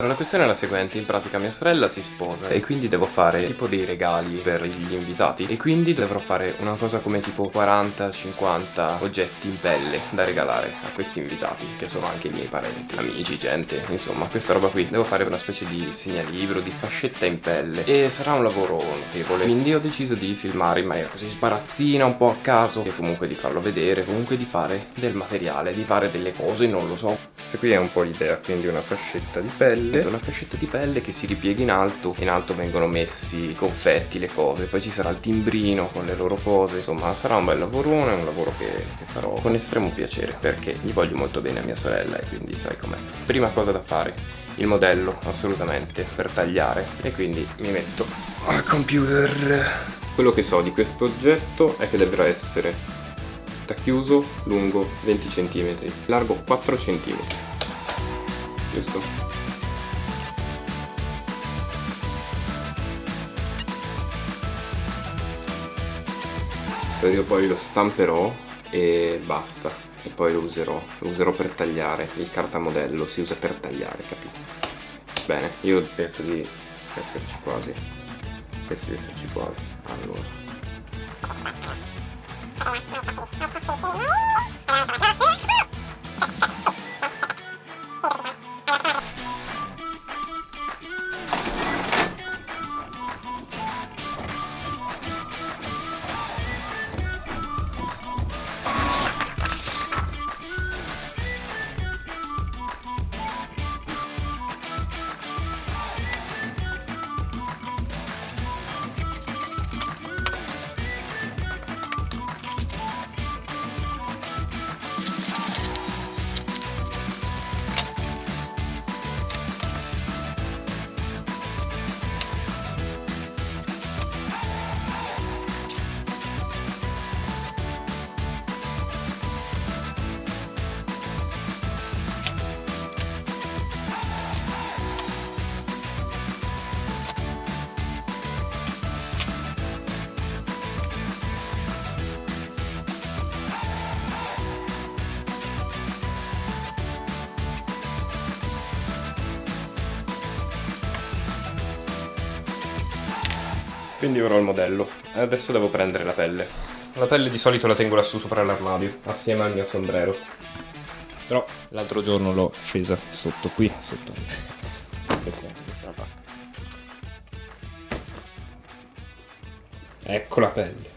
La questione è la seguente, in pratica mia sorella si sposa e quindi devo fare tipo dei regali per gli invitati e quindi dovrò fare una cosa come tipo 40-50 oggetti in pelle da regalare a questi invitati che sono anche i miei parenti, amici, gente, insomma questa roba qui. Devo fare una specie di segnalibro, di fascetta in pelle e sarà un lavoro notevole, quindi ho deciso di filmare in maniera così sbarazzina, un po' a caso e comunque di farlo vedere, comunque di fare del materiale, di fare delle cose, non lo so. Questa qui è un po' l'idea, quindi una fascetta di pelle, che si ripiega in alto vengono messi i confetti, le cose, poi ci sarà il timbrino con le loro cose, insomma sarà un bel lavorone, un lavoro che farò con estremo piacere perché gli voglio molto bene a mia sorella e quindi sai com'è. Prima cosa da fare, il modello assolutamente per tagliare e quindi mi metto al computer. Quello che so di questo oggetto è che dovrà essere chiuso, lungo 20 cm, largo 4 cm, giusto? Io poi lo stamperò e basta, e poi lo userò per tagliare, il cartamodello si usa per tagliare, capito? Bene, io penso di esserci quasi, allora. Quindi ora ho il modello e adesso devo prendere la pelle. La pelle di solito la tengo lassù sopra l'armadio, assieme al mio sombrero. Però l'altro giorno l'ho scesa sotto qui, sotto. Questa è la pasta. Ecco la pelle.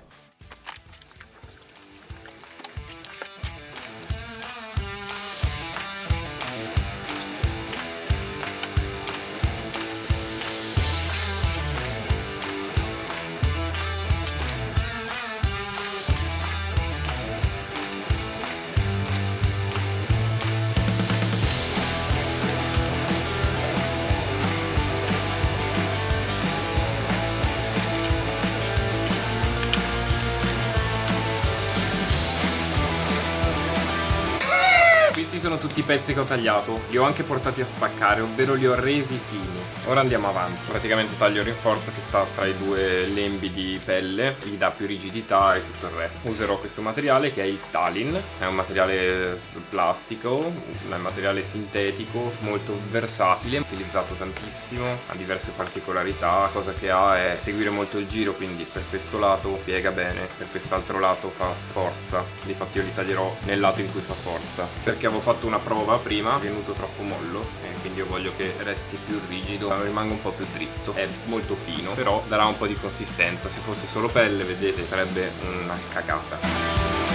Questi sono tutti i pezzi che ho tagliato, li ho anche portati a spaccare, ovvero li ho resi fini. Ora andiamo avanti. Praticamente taglio il rinforzo che sta tra i due lembi di pelle, gli dà più rigidità e tutto il resto. Userò questo materiale che è il Talin, è un materiale plastico, un materiale sintetico, molto versatile, utilizzato tantissimo, ha diverse particolarità. La cosa che ha è seguire molto il giro, quindi per questo lato piega bene, per quest'altro lato fa forza. Difatti io li taglierò nel lato in cui fa forza, perché avevo fatto una prova prima, è venuto troppo mollo e quindi io voglio che resti più rigido, rimanga un po' più dritto. È molto fino, però darà un po' di consistenza. Se fosse solo pelle, vedete, sarebbe una cagata.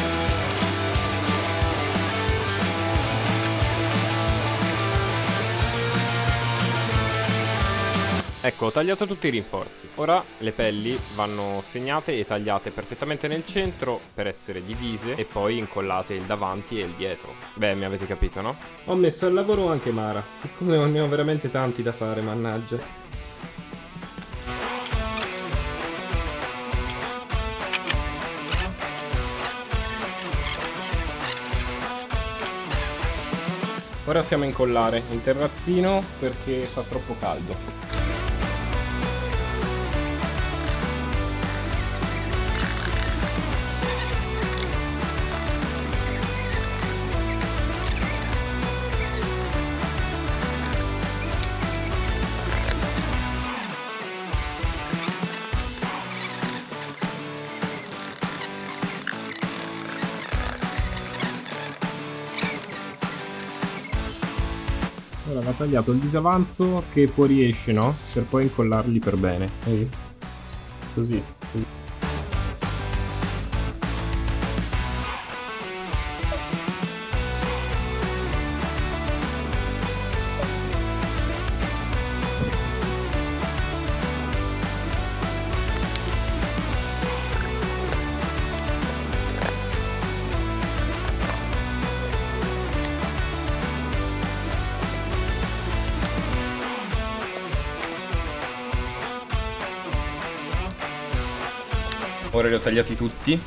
Ecco, ho tagliato tutti i rinforzi. Ora le pelli vanno segnate e tagliate perfettamente nel centro per essere divise e poi incollate il davanti e il dietro. Beh, mi avete capito, no? Ho messo al lavoro anche Mara, siccome ne ho veramente tanti da fare, mannaggia. Ora siamo a incollare il terrazzino perché fa troppo caldo. tagliato il disavanzo che fuoriesce, no? Per poi incollarli per bene. Vedi? Così. Ora li ho tagliati tutti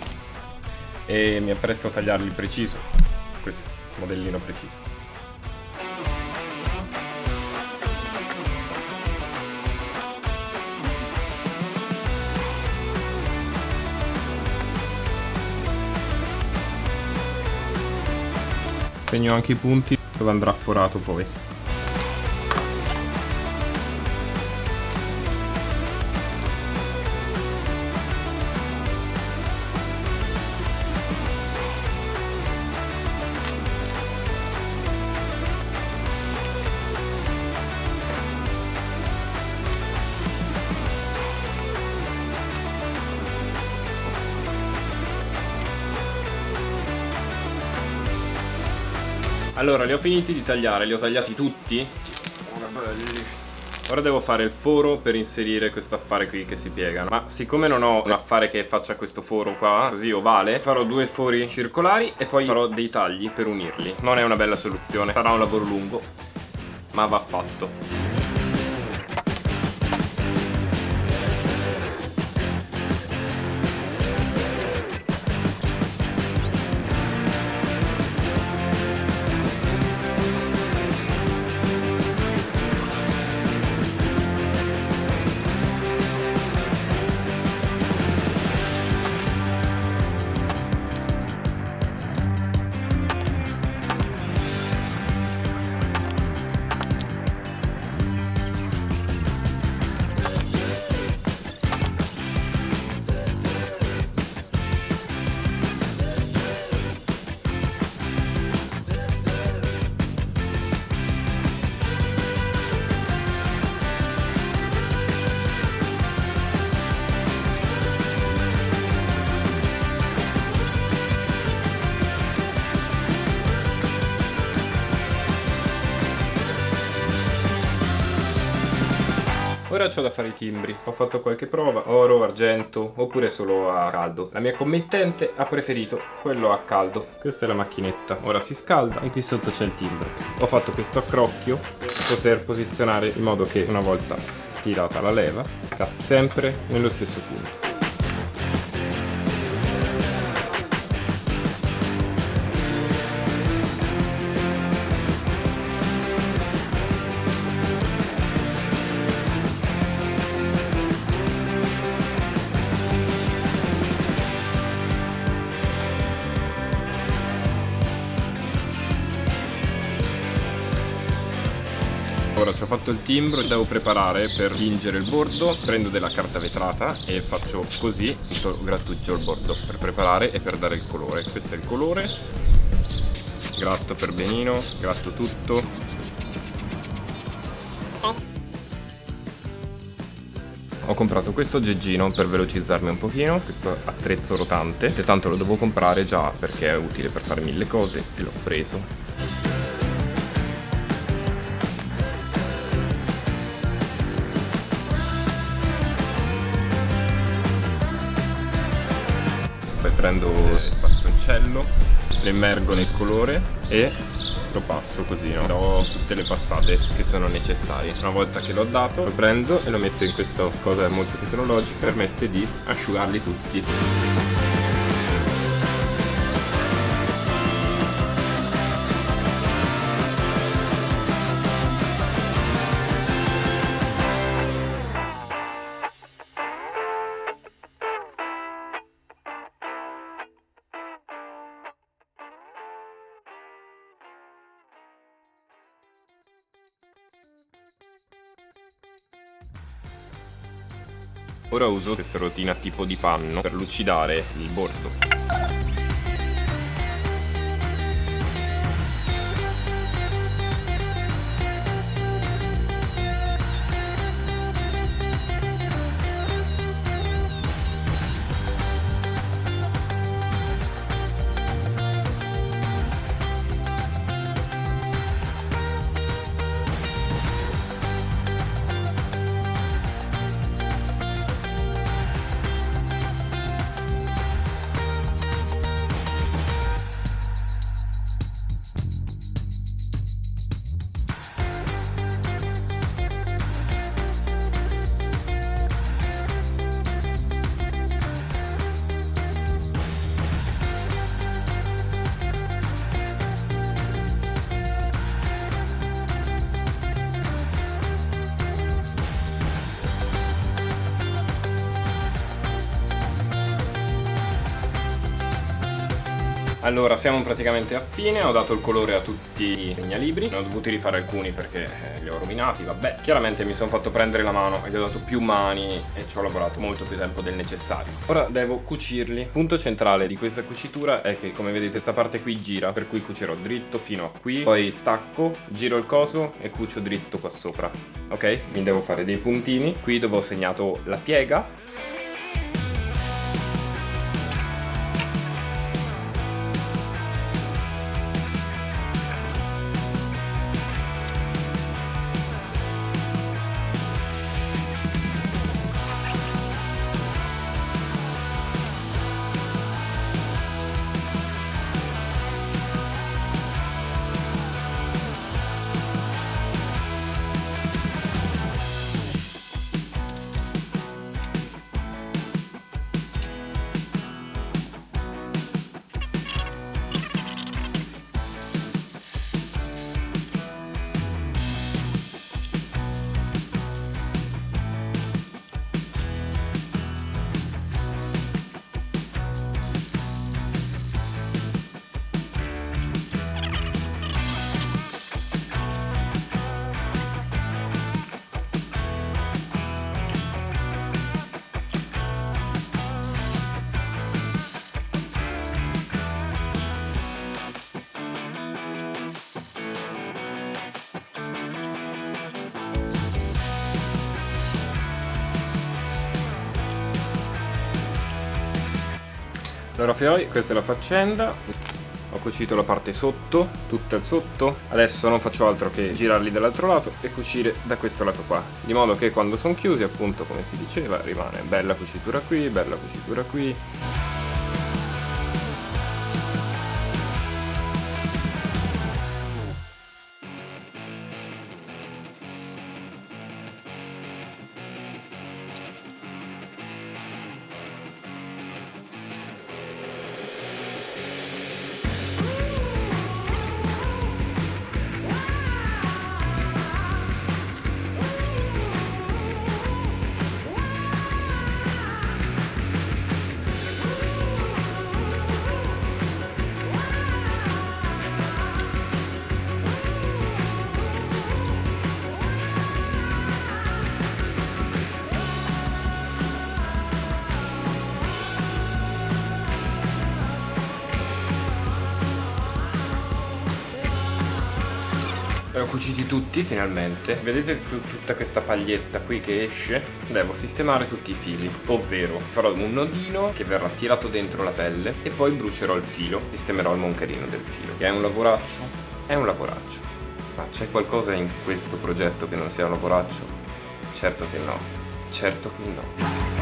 e mi appresto a tagliarli preciso, questo modellino preciso. Segno anche i punti dove andrà forato poi. Allora, li ho finiti di tagliare, li ho tagliati tutti. Ora devo fare il foro per inserire questo affare qui che si piega. Ma siccome non ho un affare che faccia questo foro qua, così ovale, farò due fori circolari e poi farò dei tagli per unirli. Non è una bella soluzione, sarà un lavoro lungo, ma va fatto. Ora c'ho da fare i timbri, ho fatto qualche prova, oro, argento, oppure solo a caldo. La mia committente ha preferito quello a caldo. Questa è la macchinetta, ora si scalda e qui sotto c'è il timbro. Ho fatto questo accrocchio per poter posizionare in modo che una volta tirata la leva, casca sempre nello stesso punto. Ora ci ho fatto il timbro, devo preparare per tingere il bordo, prendo della carta vetrata e faccio così, grattugio il bordo per preparare e per dare il colore. Questo è il colore, gratto per benino, gratto tutto. Ho comprato questo aggeggino per velocizzarmi un pochino, questo attrezzo rotante, e tanto lo devo comprare già perché è utile per fare mille cose e l'ho preso. Poi prendo il bastoncello, lo immergo nel colore e lo passo così, no? Do tutte le passate che sono necessarie. Una volta che l'ho dato lo prendo e lo metto in questa cosa molto tecnologica che permette di asciugarli tutti. Ora uso questa rotina tipo di panno per lucidare il bordo. Allora, siamo praticamente a fine, ho dato il colore a tutti i segnalibri, ne ho dovuti rifare alcuni perché li ho rovinati, vabbè. Chiaramente mi sono fatto prendere la mano e gli ho dato più mani e ci ho lavorato molto più tempo del necessario. Ora devo cucirli. Il punto centrale di questa cucitura è che, come vedete, sta parte qui gira, per cui cucerò dritto fino a qui, poi stacco, giro il coso e cucio dritto qua sopra. Ok? Mi devo fare dei puntini qui dove ho segnato la piega. Allora fioi, questa è la faccenda. Ho cucito la parte sotto, tutta il sotto. Adesso non faccio altro che girarli dall'altro lato e cucire da questo lato qua, di modo che quando sono chiusi, appunto, come si diceva, rimane bella cucitura qui, bella cucitura qui. Li ho cuciti tutti finalmente. Vedete tutta questa paglietta qui che esce? Devo sistemare tutti i fili, ovvero farò un nodino che verrà tirato dentro la pelle e poi brucerò il filo, sistemerò il moncherino del filo. Che è un lavoraccio? È un lavoraccio. Ma c'è qualcosa in questo progetto che non sia un lavoraccio? Certo che no. Certo che no.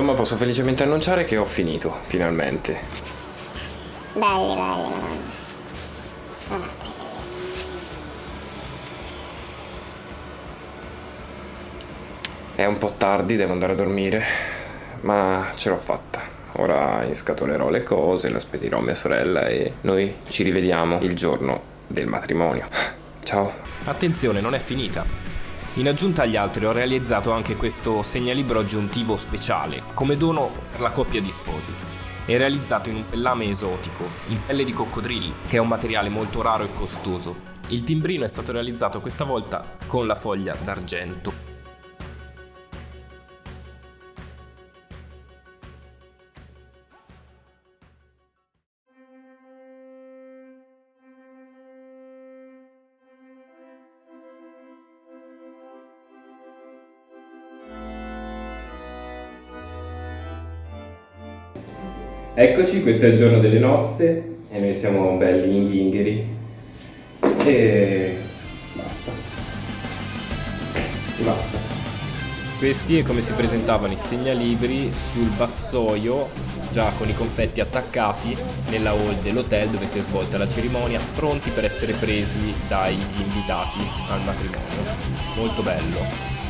Insomma, posso felicemente annunciare che ho finito, finalmente. Belli, madonna. È un po' tardi, devo andare a dormire, ma ce l'ho fatta. Ora inscatolerò le cose, le spedirò a mia sorella e noi ci rivediamo il giorno del matrimonio. Ciao. Attenzione, non è finita. In aggiunta agli altri ho realizzato anche questo segnalibro aggiuntivo speciale come dono per la coppia di sposi. È realizzato in un pellame esotico, in pelle di coccodrilli, che è un materiale molto raro e costoso. Il timbrino è stato realizzato questa volta con la foglia d'argento. Eccoci, questo è il giorno delle nozze e noi siamo belli inghingheri e basta. Basta. Questi è come si presentavano i segnalibri sul vassoio, già con i confetti attaccati nella hall dell'hotel dove si è svolta la cerimonia, pronti per essere presi dagli invitati al matrimonio. Molto bello,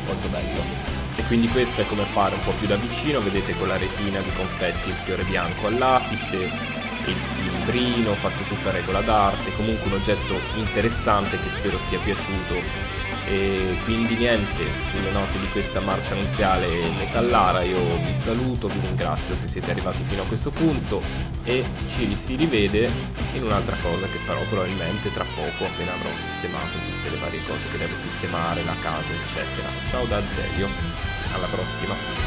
molto bello. E quindi questo è come appare un po' più da vicino, vedete con la retina di confetti, il fiore bianco all'apice, il timbrino fatto tutta a regola d'arte, comunque un oggetto interessante che spero sia piaciuto. E quindi niente, sulle note di questa marcia nuziale metallara io vi saluto, vi ringrazio se siete arrivati fino a questo punto e ci si rivede in un'altra cosa che farò probabilmente tra poco, appena avrò sistemato tutte le varie cose che devo sistemare, la casa eccetera. Ciao da Azerio, alla prossima.